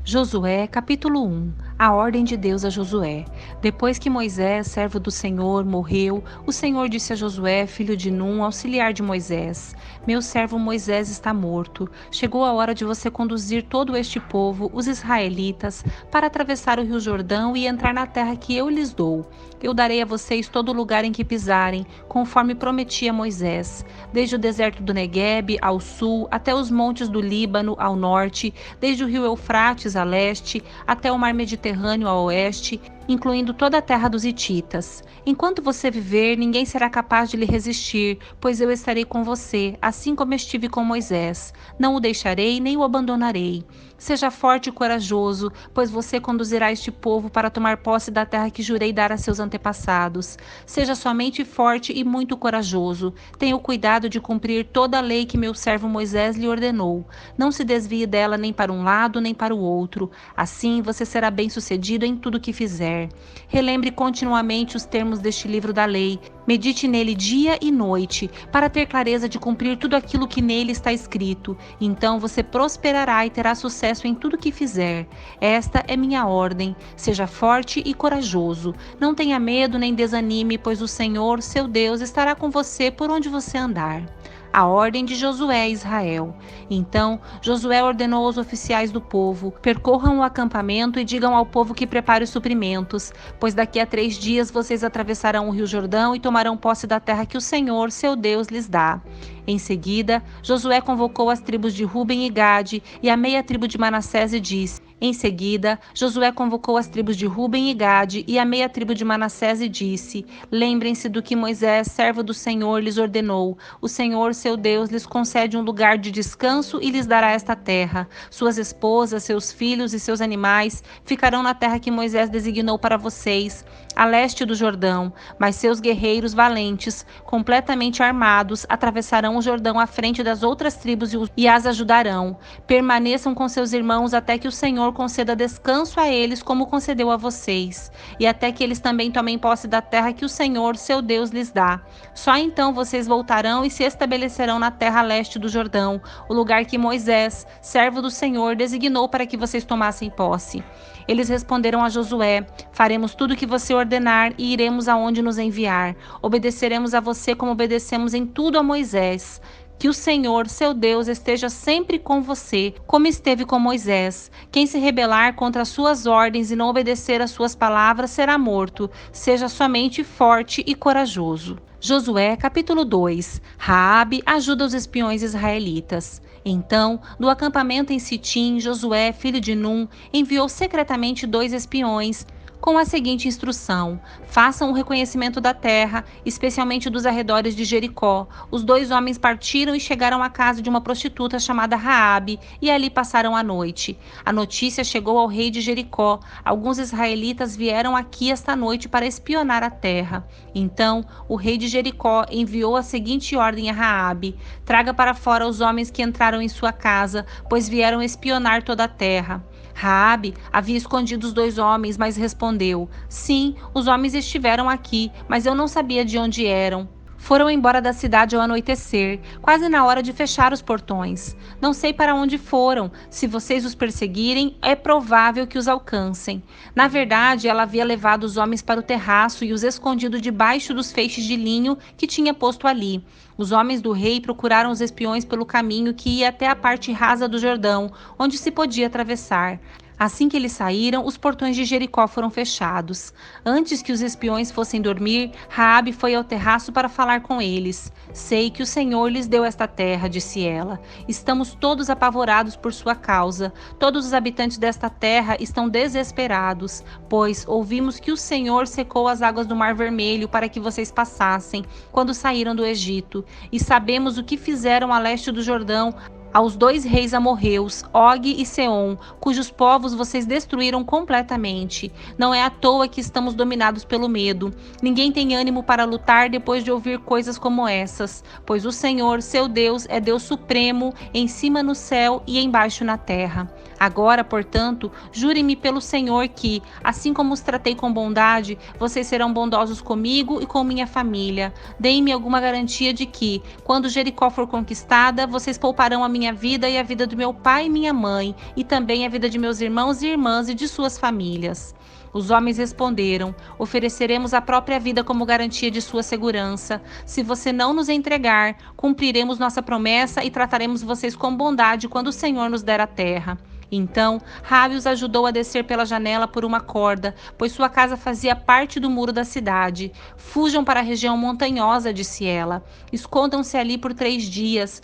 Josué, capítulo 1. A ordem de Deus a Josué. Depois que Moisés, servo do Senhor, morreu, o Senhor disse a Josué, filho de Num, auxiliar de Moisés: Meu servo Moisés está morto. Chegou a hora de você conduzir todo este povo, os israelitas, para atravessar o rio Jordão e entrar na terra que eu lhes dou. Eu darei a vocês todo lugar em que pisarem, conforme prometi a Moisés, desde o deserto do Neguebe ao sul, até os montes do Líbano ao norte, desde o rio Eufrates a leste, até o mar Mediterrâneo a oeste, incluindo toda a terra dos hititas. Enquanto você viver, ninguém será capaz de lhe resistir, pois eu estarei com você, assim como estive com Moisés. Não o deixarei nem o abandonarei. Seja forte e corajoso, pois você conduzirá este povo para tomar posse da terra que jurei dar a seus antepassados. Seja somente forte e muito corajoso. Tenha o cuidado de cumprir toda a lei que meu servo Moisés lhe ordenou. Não se desvie dela nem para um lado nem para o outro. Assim você será bem-sucedido em tudo que fizer. Relembre continuamente os termos deste livro da lei. Medite nele dia e noite, para ter clareza de cumprir tudo aquilo que nele está escrito. Então você prosperará e terá sucesso em tudo que fizer. Esta é minha ordem. Seja forte e corajoso. Não tenha medo nem desanime, pois o Senhor, seu Deus, estará com você por onde você andar. A ordem de Josué a Israel. Então Josué ordenou aos oficiais do povo: percorram o acampamento e digam ao povo que prepare os suprimentos, pois daqui a 3 dias vocês atravessarão o rio Jordão e tomarão posse da terra que o Senhor, seu Deus, lhes dá. Em seguida, Josué convocou as tribos de Ruben e Gade e a meia tribo de Manassés e disse: Em seguida, Josué convocou as tribos de Ruben e Gade e a meia tribo de Manassés e disse: Lembrem-se do que Moisés, servo do Senhor, lhes ordenou. O Senhor, seu Deus, lhes concede um lugar de descanso e lhes dará esta terra. Suas esposas, seus filhos e seus animais ficarão na terra que Moisés designou para vocês, a leste do Jordão, mas seus guerreiros valentes, completamente armados, atravessarão o Jordão à frente das outras tribos e as ajudarão. Permaneçam com seus irmãos até que o Senhor conceda descanso a eles, como concedeu a vocês, e até que eles também tomem posse da terra que o Senhor, seu Deus, lhes dá. Só então vocês voltarão e se estabelecerão na terra a leste do Jordão, o lugar que Moisés, servo do Senhor, designou para que vocês tomassem posse. Eles responderam a Josué: Faremos tudo o que você ordenar e iremos aonde nos enviar. Obedeceremos a você como obedecemos em tudo a Moisés. Que o Senhor, seu Deus, esteja sempre com você, como esteve com Moisés. Quem se rebelar contra as suas ordens e não obedecer às suas palavras será morto. Seja somente forte e corajoso. Josué, capítulo 2. Raabe ajuda os espiões israelitas. Então, do acampamento em Sitim, Josué, filho de Num, enviou secretamente 2 espiões, com a seguinte instrução: façam o reconhecimento da terra, especialmente dos arredores de Jericó. Os 2 homens partiram e chegaram à casa de uma prostituta chamada Raabe, e ali passaram a noite. A notícia chegou ao rei de Jericó: alguns israelitas vieram aqui esta noite para espionar a terra. Então o rei de Jericó enviou a seguinte ordem a Raabe: traga para fora os homens que entraram em sua casa, pois vieram espionar toda a terra. Raabe havia escondido os 2 homens, mas respondeu: Sim, os homens estiveram aqui, mas eu não sabia de onde eram. Foram embora da cidade ao anoitecer, quase na hora de fechar os portões. Não sei para onde foram. Se vocês os perseguirem, é provável que os alcancem. Na verdade, ela havia levado os homens para o terraço e os escondido debaixo dos feixes de linho que tinha posto ali. Os homens do rei procuraram os espiões pelo caminho que ia até a parte rasa do Jordão, onde se podia atravessar. Assim que eles saíram, os portões de Jericó foram fechados. Antes que os espiões fossem dormir, Raabe foi ao terraço para falar com eles. Sei que o Senhor lhes deu esta terra, disse ela. Estamos todos apavorados por sua causa. Todos os habitantes desta terra estão desesperados, pois ouvimos que o Senhor secou as águas do Mar Vermelho para que vocês passassem quando saíram do Egito. E sabemos o que fizeram a leste do Jordão aos 2 reis amorreus, Og e Seom, cujos povos vocês destruíram completamente. Não é à toa que estamos dominados pelo medo. Ninguém tem ânimo para lutar depois de ouvir coisas como essas, pois o Senhor, seu Deus, é Deus supremo, em cima no céu e embaixo na terra. Agora, portanto, jurem-me pelo Senhor que, assim como os tratei com bondade, vocês serão bondosos comigo e com minha família. Deem-me alguma garantia de que, quando Jericó for conquistada, vocês pouparão a minha vida e a vida do meu pai e minha mãe, e também a vida de meus irmãos e irmãs e de suas famílias. Os homens responderam: ofereceremos a própria vida como garantia de sua segurança. Se você não nos entregar, cumpriremos nossa promessa e trataremos vocês com bondade quando o Senhor nos der a terra. Então, Raabe os ajudou a descer pela janela por uma corda, pois sua casa fazia parte do muro da cidade. Fujam para a região montanhosa, disse ela. Escondam-se ali por 3 dias.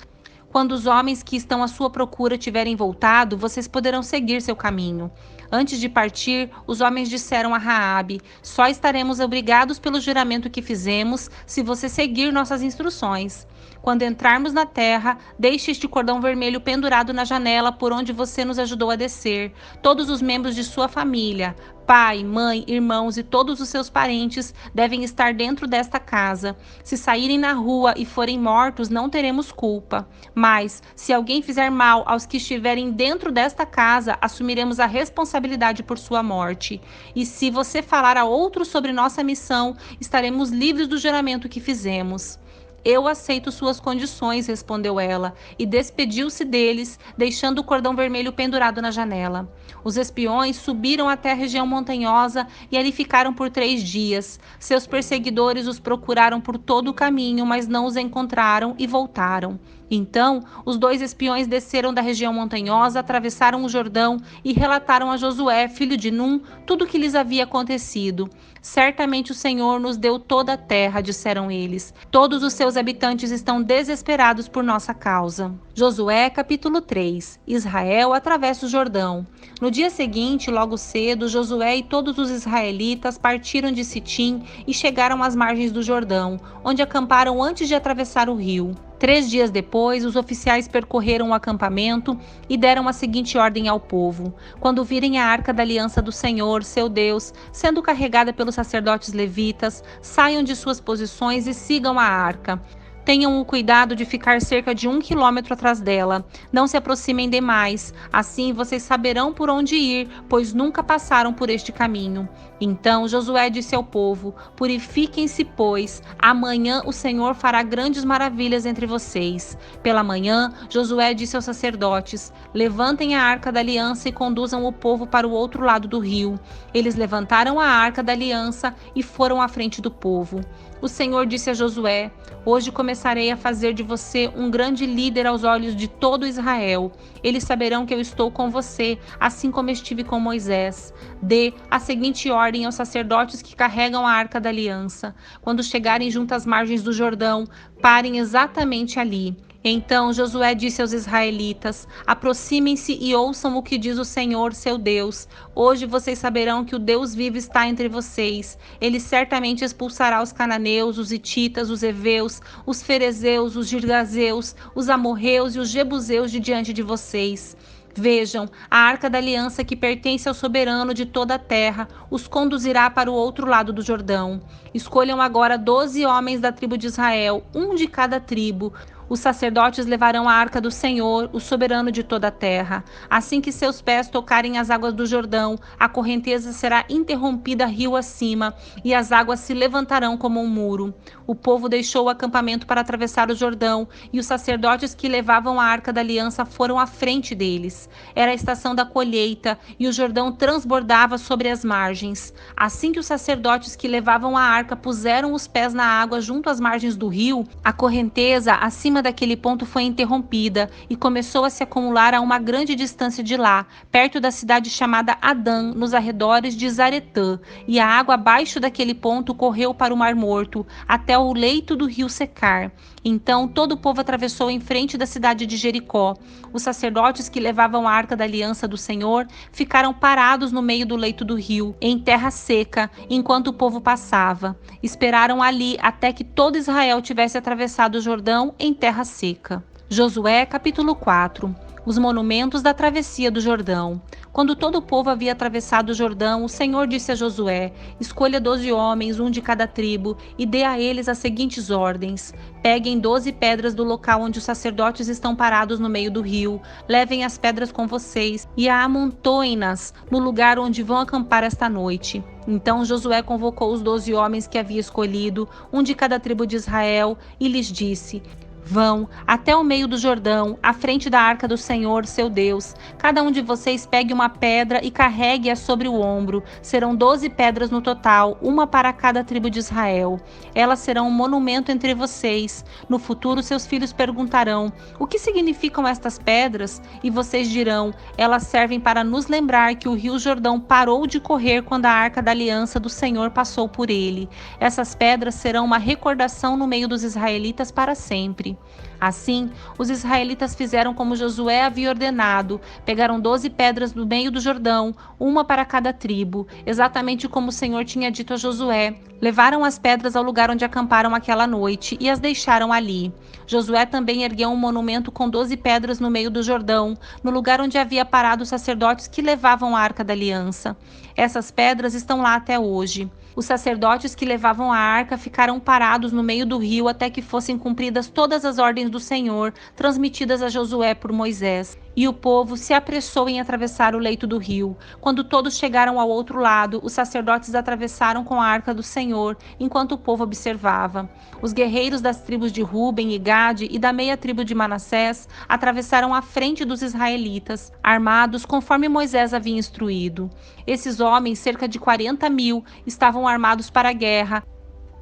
Quando os homens que estão à sua procura tiverem voltado, vocês poderão seguir seu caminho. Antes de partir, os homens disseram a Raabe: só estaremos obrigados pelo juramento que fizemos se você seguir nossas instruções. Quando entrarmos na terra, deixe este cordão vermelho pendurado na janela por onde você nos ajudou a descer. Todos os membros de sua família, pai, mãe, irmãos e todos os seus parentes devem estar dentro desta casa. Se saírem na rua e forem mortos, não teremos culpa. Mas, se alguém fizer mal aos que estiverem dentro desta casa, assumiremos a responsabilidade por sua morte. E se você falar a outros sobre nossa missão, estaremos livres do juramento que fizemos. Eu aceito suas condições, respondeu ela, e despediu-se deles, deixando o cordão vermelho pendurado na janela. Os espiões subiram até a região montanhosa e ali ficaram por 3 dias. Seus perseguidores os procuraram por todo o caminho, mas não os encontraram e voltaram. Então, os 2 espiões desceram da região montanhosa, atravessaram o Jordão e relataram a Josué, filho de Num, tudo o que lhes havia acontecido. Certamente o Senhor nos deu toda a terra, disseram eles. Todos os seus habitantes estão desesperados por nossa causa. Josué, capítulo 3. Israel atravessa o Jordão. No dia seguinte, logo cedo, Josué e todos os israelitas partiram de Sitim e chegaram às margens do Jordão, onde acamparam antes de atravessar o rio. 3 dias depois, os oficiais percorreram o acampamento e deram a seguinte ordem ao povo: quando virem a arca da aliança do Senhor, seu Deus, sendo carregada pelos sacerdotes levitas, saiam de suas posições e sigam a arca. Tenham o cuidado de ficar cerca de 1 quilômetro atrás dela. Não se aproximem demais. Assim vocês saberão por onde ir, pois nunca passaram por este caminho. Então Josué disse ao povo: purifiquem-se, pois amanhã o Senhor fará grandes maravilhas entre vocês. Pela manhã, Josué disse aos sacerdotes: levantem a arca da aliança e conduzam o povo para o outro lado do rio. Eles levantaram a arca da aliança e foram à frente do povo. O Senhor disse a Josué: hoje começarei a fazer de você um grande líder aos olhos de todo Israel. Eles saberão que eu estou com você, assim como estive com Moisés. Dê a seguinte ordem aos sacerdotes que carregam a arca da aliança: quando chegarem junto às margens do Jordão, parem exatamente ali. Então Josué disse aos israelitas: aproximem-se e ouçam o que diz o Senhor, seu Deus. Hoje vocês saberão que o Deus vivo está entre vocês. Ele certamente expulsará os cananeus, os hititas, os heveus, os ferezeus, os girgazeus, os amorreus e os jebuseus de diante de vocês. Vejam, a arca da aliança que pertence ao soberano de toda a terra os conduzirá para o outro lado do Jordão. Escolham agora 12 homens da tribo de Israel, um de cada tribo. Os sacerdotes levarão a arca do Senhor, o soberano de toda a terra. Assim que seus pés tocarem as águas do Jordão, a correnteza será interrompida rio acima, e as águas se levantarão como um muro. O povo deixou o acampamento para atravessar o Jordão, e os sacerdotes que levavam a arca da aliança foram à frente deles. Era a estação da colheita, e o Jordão transbordava sobre as margens. Assim que os sacerdotes que levavam a arca puseram os pés na água junto às margens do rio, a correnteza acima daquele ponto foi interrompida e começou a se acumular a uma grande distância de lá, perto da cidade chamada Adã, nos arredores de Zaretã, e a água abaixo daquele ponto correu para o Mar Morto, até o leito do rio secar. Então todo o povo atravessou em frente da cidade de Jericó. Os sacerdotes que levavam a arca da aliança do Senhor ficaram parados no meio do leito do rio, em terra seca, enquanto o povo passava. Esperaram ali até que todo Israel tivesse atravessado o Jordão em terra seca. Josué, capítulo 4. Os monumentos da travessia do Jordão. Quando todo o povo havia atravessado o Jordão, o Senhor disse a Josué: escolha 12 homens, um de cada tribo, e dê a eles as seguintes ordens: peguem 12 pedras do local onde os sacerdotes estão parados no meio do rio, levem as pedras com vocês e amontoem-nas no lugar onde vão acampar esta noite. Então Josué convocou os 12 homens que havia escolhido, um de cada tribo de Israel, e lhes disse: Vão até o meio do Jordão, à frente da arca do Senhor, seu Deus. Cada um de vocês pegue uma pedra e carregue-a sobre o ombro. Serão 12 pedras no total, uma para cada tribo de Israel. Elas serão um monumento entre vocês. No futuro, seus filhos perguntarão: o que significam estas pedras? E vocês dirão: elas servem para nos lembrar que o rio Jordão parou de correr quando a arca da aliança do Senhor passou por ele. Essas pedras serão uma recordação no meio dos israelitas para sempre. Assim, os israelitas fizeram como Josué havia ordenado, pegaram 12 pedras do meio do Jordão, uma para cada tribo, exatamente como o Senhor tinha dito a Josué. Levaram as pedras ao lugar onde acamparam aquela noite e as deixaram ali. Josué também ergueu um monumento com 12 pedras no meio do Jordão, no lugar onde havia parado os sacerdotes que levavam a arca da aliança. Essas pedras estão lá até hoje. Os sacerdotes que levavam a arca ficaram parados no meio do rio até que fossem cumpridas todas as ordens do Senhor, transmitidas a Josué por Moisés. E o povo se apressou em atravessar o leito do rio. Quando todos chegaram ao outro lado, os sacerdotes atravessaram com a arca do Senhor, enquanto o povo observava. Os guerreiros das tribos de Ruben e Gade e da meia tribo de Manassés atravessaram à frente dos israelitas, armados conforme Moisés havia instruído. Esses homens, cerca de 40.000, estavam armados para a guerra,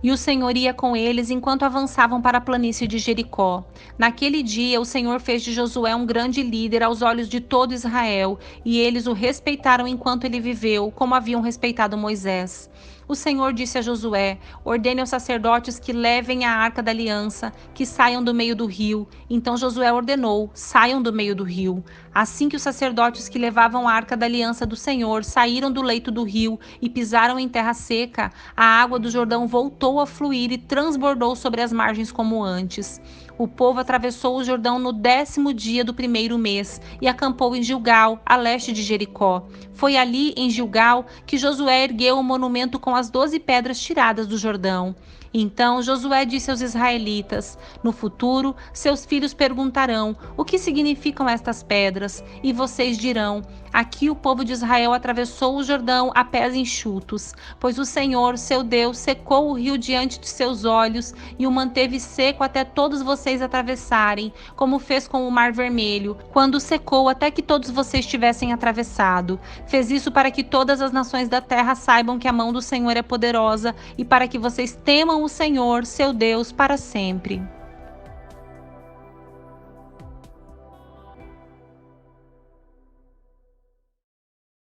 e o Senhor ia com eles enquanto avançavam para a planície de Jericó. Naquele dia, o Senhor fez de Josué um grande líder aos olhos de todo Israel, e eles o respeitaram enquanto ele viveu, como haviam respeitado Moisés. O Senhor disse a Josué: ordene aos sacerdotes que levem a arca da aliança, que saiam do meio do rio. Então Josué ordenou: saiam do meio do rio. Assim que os sacerdotes que levavam a arca da aliança do Senhor saíram do leito do rio e pisaram em terra seca, a água do Jordão voltou a fluir e transbordou sobre as margens como antes. O povo atravessou o Jordão no 10º dia do primeiro mês e acampou em Gilgal, a leste de Jericó. Foi ali, em Gilgal, que Josué ergueu o monumento com as 12 pedras tiradas do Jordão. Então Josué disse aos israelitas: no futuro, seus filhos perguntarão: o que significam estas pedras? E vocês dirão: aqui o povo de Israel atravessou o Jordão a pés enxutos, pois o Senhor, seu Deus, secou o rio diante de seus olhos e o manteve seco até todos vocês atravessarem, como fez com o Mar Vermelho, quando o secou até que todos vocês tivessem atravessado. Fez isso para que todas as nações da terra saibam que a mão do Senhor é poderosa e para que vocês temam o Senhor, seu Deus, para sempre.